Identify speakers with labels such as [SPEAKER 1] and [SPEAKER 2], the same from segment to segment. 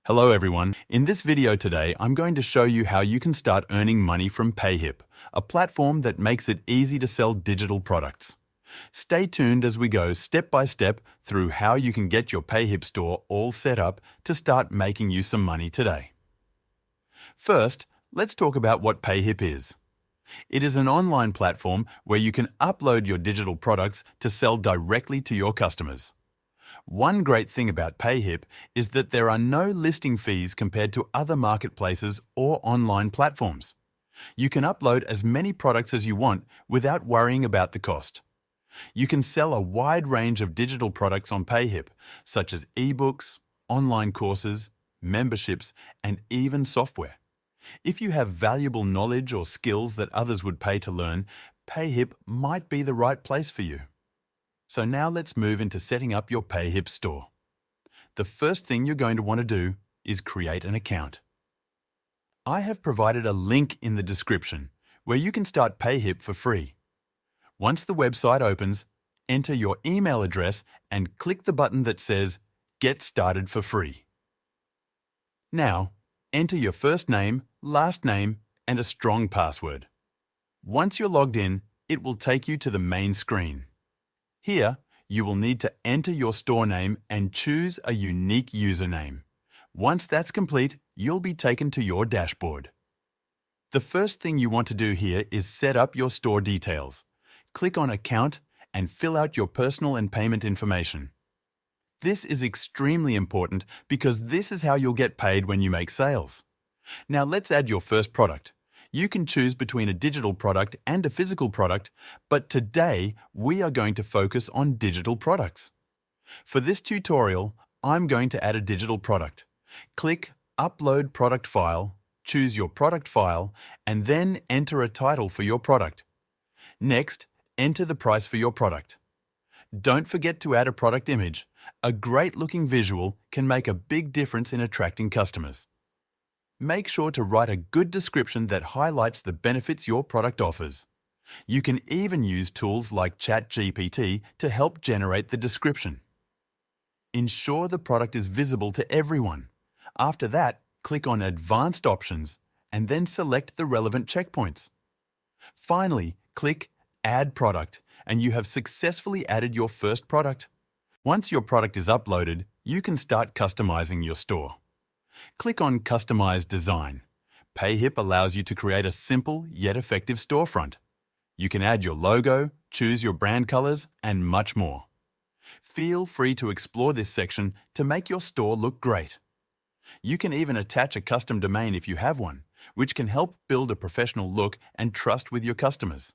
[SPEAKER 1] Hello everyone. In this video today, I'm going to show you how you can start earning money from Payhip, a platform that makes it easy to sell digital products. Stay tuned as we go step by step through how you can get your Payhip store all set up to start making you some money today. First, let's talk about what Payhip is. It is an online platform where you can upload your digital products to sell directly to your customers. One great thing about Payhip is that there are no listing fees compared to other marketplaces or online platforms. You can upload as many products as you want without worrying about the cost. You can sell a wide range of digital products on Payhip, such as ebooks, online courses, memberships, and even software. If you have valuable knowledge or skills that others would pay to learn, Payhip might be the right place for you. So now let's move into setting up your Payhip store. The first thing you're going to want to do is create an account. I have provided a link in the description where you can start Payhip for free. Once the website opens, enter your email address and click the button that says Get Started for Free. Now, enter your first name, last name, and a strong password. Once you're logged in, it will take you to the main screen. Here, you will need to enter your store name and choose a unique username. Once that's complete, you'll be taken to your dashboard. The first thing you want to do here is set up your store details. Click on Account and fill out your personal and payment information. This is extremely important because this is how you'll get paid when you make sales. Now let's add your first product. You can choose between a digital product and a physical product, but today we are going to focus on digital products. For this tutorial, I'm going to add a digital product. Click Upload Product File, choose your product file, and then enter a title for your product. Next, enter the price for your product. Don't forget to add a product image. A great-looking visual can make a big difference in attracting customers. Make sure to write a good description that highlights the benefits your product offers. You can even use tools like ChatGPT to help generate the description. Ensure the product is visible to everyone. After that, click on Advanced Options and then select the relevant checkpoints. Finally, click Add Product and you have successfully added your first product. Once your product is uploaded, you can start customizing your store. Click on Customize Design. Payhip allows you to create a simple yet effective storefront. You can add your logo, choose your brand colors, and much more. Feel free to explore this section to make your store look great. You can even attach a custom domain if you have one, which can help build a professional look and trust with your customers.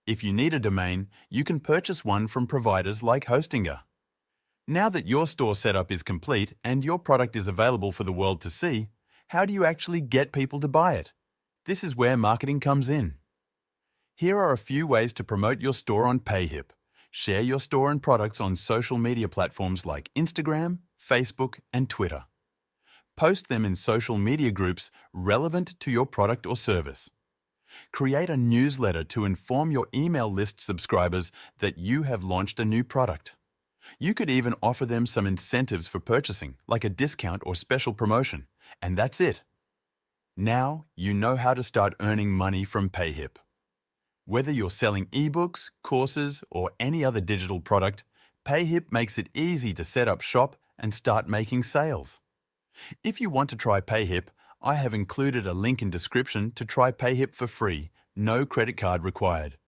[SPEAKER 1] If you need a domain, you can purchase one from providers like Hostinger. Now that your store setup is complete and your product is available for the world to see, how do you actually get people to buy it? This is where marketing comes in. Here are a few ways to promote your store on Payhip. Share your store and products on social media platforms like Instagram, Facebook, and Twitter. Post them in social media groups relevant to your product or service. Create a newsletter to inform your email list subscribers that you have launched a new product. You could even offer them some incentives for purchasing, like a discount or special promotion, and that's it. Now you know how to start earning money from Payhip. Whether you're selling ebooks, courses, or any other digital product, Payhip makes it easy to set up shop and start making sales. If you want to try Payhip, I have included a link in description to try Payhip for free, no credit card required.